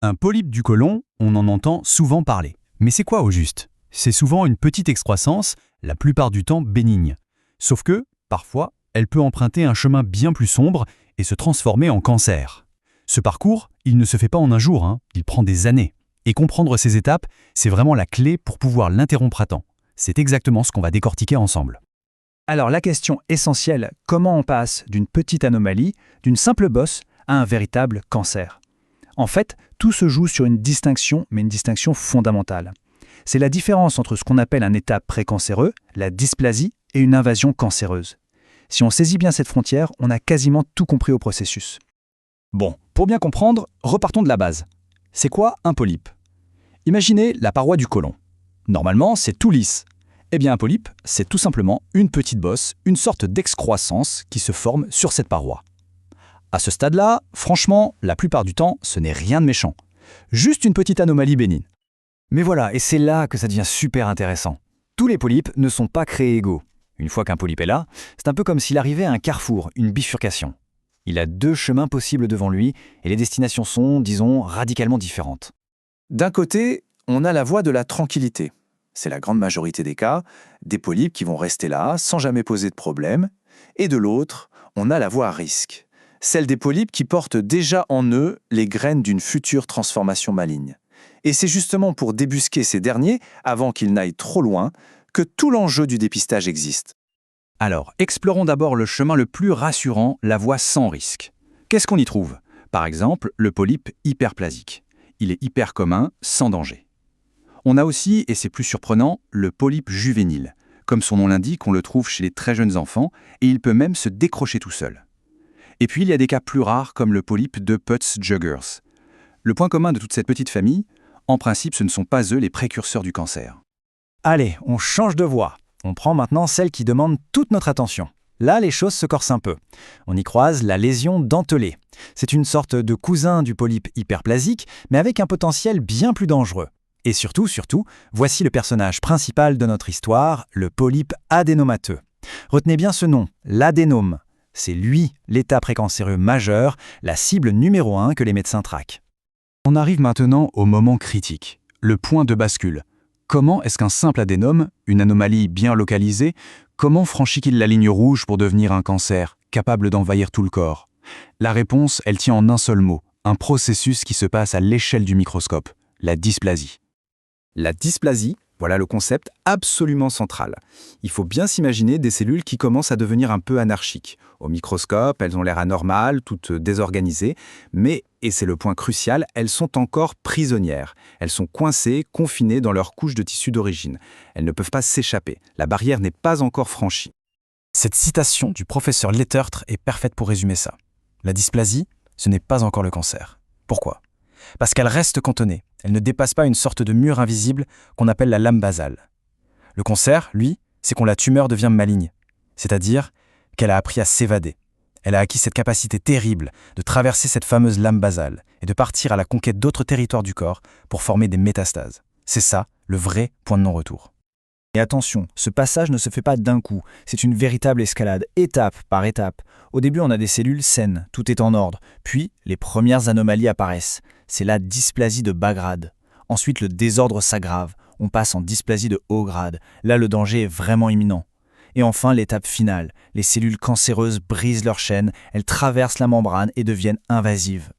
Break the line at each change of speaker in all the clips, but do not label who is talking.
Un polype du côlon, on en entend souvent parler. Mais c'est quoi au juste? C'est souvent une petite excroissance, la plupart du temps bénigne. Sauf que, parfois, elle peut emprunter un chemin bien plus sombre et se transformer en cancer. Ce parcours, il ne se fait pas en un jour, il prend des années. Et comprendre ces étapes, c'est vraiment la clé pour pouvoir l'interrompre à temps. C'est exactement ce qu'on va décortiquer ensemble.
Alors la question essentielle, comment on passe d'une petite anomalie, d'une simple bosse, à un véritable cancer? En fait, tout se joue sur une distinction, mais une distinction fondamentale. C'est la différence entre ce qu'on appelle un état précancéreux, la dysplasie, et une invasion cancéreuse. Si on saisit bien cette frontière, on a quasiment tout compris au processus.
Bon, pour bien comprendre, repartons de la base. C'est quoi un polype? Imaginez la paroi du côlon. Normalement, c'est tout lisse. Eh bien, un polype, c'est tout simplement une petite bosse, une sorte d'excroissance qui se forme sur cette paroi. À ce stade-là, franchement, la plupart du temps, ce n'est rien de méchant. Juste une petite anomalie bénigne.
Mais voilà, et c'est là que ça devient super intéressant.
Tous les polypes ne sont pas créés égaux. Une fois qu'un polype est là, c'est un peu comme s'il arrivait à un carrefour, une bifurcation. Il a deux chemins possibles devant lui et les destinations sont, disons, radicalement différentes.
D'un côté, on a la voie de la tranquillité. C'est la grande majorité des cas, des polypes qui vont rester là sans jamais poser de problème. Et de l'autre, on a la voie à risque. Celle des polypes qui portent déjà en eux les graines d'une future transformation maligne. Et c'est justement pour débusquer ces derniers, avant qu'ils n'aillent trop loin, que tout l'enjeu du dépistage existe.
Alors, explorons d'abord le chemin le plus rassurant, la voie sans risque. Qu'est-ce qu'on y trouve? Par exemple, le polype hyperplasique. Il est hyper commun, sans danger. On a aussi, et c'est plus surprenant, le polype juvénile. Comme son nom l'indique, on le trouve chez les très jeunes enfants, et il peut même se décrocher tout seul. Et puis il y a des cas plus rares comme le polype de Putz-Juggers. Le point commun de toute cette petite famille, en principe, ce ne sont pas eux les précurseurs du cancer.
Allez, on change de voie. On prend maintenant celle qui demande toute notre attention. Là, les choses se corsent un peu. On y croise la lésion dentelée. C'est une sorte de cousin du polype hyperplasique, mais avec un potentiel bien plus dangereux. Et surtout, voici le personnage principal de notre histoire, le polype adénomateux. Retenez bien ce nom, l'adénome. C'est lui, l'état précancéreux majeur, la cible numéro 1 que les médecins traquent.
On arrive maintenant au moment critique, le point de bascule. Comment est-ce qu'un simple adénome, une anomalie bien localisée, comment franchit-il la ligne rouge pour devenir un cancer, capable d'envahir tout le corps? La réponse, elle tient en un seul mot, un processus qui se passe à l'échelle du microscope, la dysplasie.
La dysplasie, voilà le concept absolument central. Il faut bien s'imaginer des cellules qui commencent à devenir un peu anarchiques. Au microscope, elles ont l'air anormales, toutes désorganisées, mais, et c'est le point crucial, elles sont encore prisonnières. Elles sont coincées, confinées dans leur couche de tissu d'origine. Elles ne peuvent pas s'échapper. La barrière n'est pas encore franchie.
Cette citation du professeur Lettertre est parfaite pour résumer ça. La dysplasie, ce n'est pas encore le cancer. Pourquoi? Parce qu'elle reste cantonnée. Elle ne dépasse pas une sorte de mur invisible qu'on appelle la lame basale. Le cancer, lui, c'est quand la tumeur devient maligne, c'est-à-dire qu'elle a appris à s'évader. Elle a acquis cette capacité terrible de traverser cette fameuse lame basale et de partir à la conquête d'autres territoires du corps pour former des métastases. C'est ça, le vrai point de non-retour.
Et attention, ce passage ne se fait pas d'un coup, c'est une véritable escalade, étape par étape. Au début, on a des cellules saines, tout est en ordre, puis les premières anomalies apparaissent. C'est la dysplasie de bas grade. Ensuite, le désordre s'aggrave, on passe en dysplasie de haut grade. Là, le danger est vraiment imminent. Et enfin, l'étape finale, les cellules cancéreuses brisent leur chaîne, elles traversent la membrane et deviennent invasives.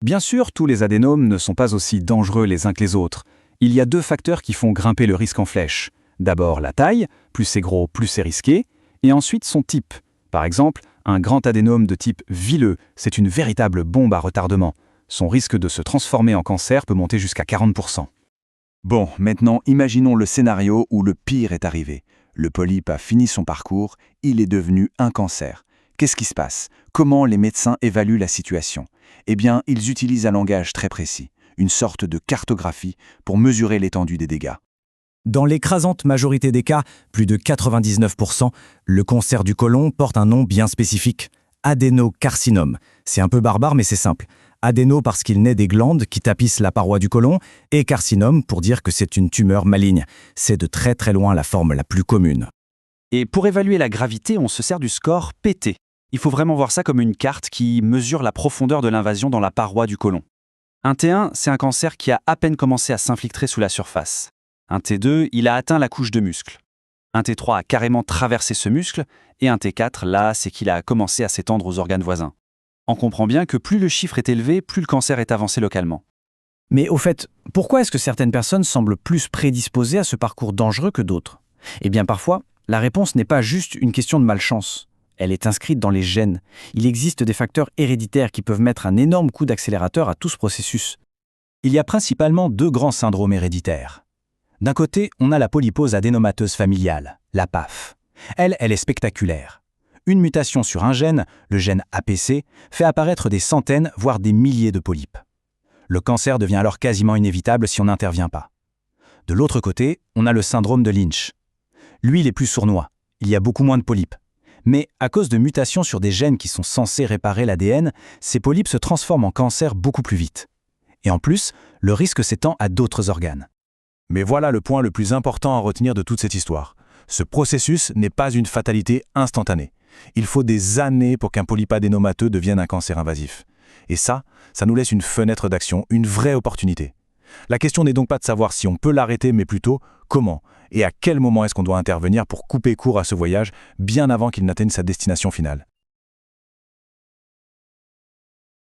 Bien sûr, tous les adénomes ne sont pas aussi dangereux les uns que les autres. Il y a deux facteurs qui font grimper le risque en flèche. D'abord la taille, plus c'est gros, plus c'est risqué, et ensuite son type. Par exemple, un grand adénome de type vileux, c'est une véritable bombe à retardement. Son risque de se transformer en cancer peut monter jusqu'à 40%.
Bon, maintenant imaginons le scénario où le pire est arrivé. Le polype a fini son parcours, il est devenu un cancer. Qu'est-ce qui se passe? Comment les médecins évaluent la situation? Eh bien, ils utilisent un langage très précis, une sorte de cartographie pour mesurer l'étendue des dégâts.
Dans l'écrasante majorité des cas, plus de 99%, le cancer du côlon porte un nom bien spécifique, adénocarcinome. C'est un peu barbare mais c'est simple. Adéno parce qu'il naît des glandes qui tapissent la paroi du côlon et carcinome pour dire que c'est une tumeur maligne. C'est de très très loin la forme la plus commune.
Et pour évaluer la gravité, on se sert du score PT. Il faut vraiment voir ça comme une carte qui mesure la profondeur de l'invasion dans la paroi du côlon. Un T1, c'est un cancer qui a à peine commencé à s'infiltrer sous la surface. Un T2, il a atteint la couche de muscle. Un T3 a carrément traversé ce muscle, et un T4, là, c'est qu'il a commencé à s'étendre aux organes voisins. On comprend bien que plus le chiffre est élevé, plus le cancer est avancé localement.
Mais au fait, pourquoi est-ce que certaines personnes semblent plus prédisposées à ce parcours dangereux que d'autres? Eh bien parfois, la réponse n'est pas juste une question de malchance. Elle est inscrite dans les gènes. Il existe des facteurs héréditaires qui peuvent mettre un énorme coup d'accélérateur à tout ce processus.
Il y a principalement 2 grands syndromes héréditaires. D'un côté, on a la polypose adénomateuse familiale, la PAF. Elle est spectaculaire. Une mutation sur un gène, le gène APC, fait apparaître des centaines, voire des milliers de polypes. Le cancer devient alors quasiment inévitable si on n'intervient pas. De l'autre côté, on a le syndrome de Lynch. Lui, il est plus sournois. Il y a beaucoup moins de polypes. Mais à cause de mutations sur des gènes qui sont censés réparer l'ADN, ces polypes se transforment en cancer beaucoup plus vite. Et en plus, le risque s'étend à d'autres organes.
Mais voilà le point le plus important à retenir de toute cette histoire. Ce processus n'est pas une fatalité instantanée. Il faut des années pour qu'un polype adénomateux devienne un cancer invasif. Et ça nous laisse une fenêtre d'action, une vraie opportunité. La question n'est donc pas de savoir si on peut l'arrêter, mais plutôt comment et à quel moment est-ce qu'on doit intervenir pour couper court à ce voyage bien avant qu'il n'atteigne sa destination finale.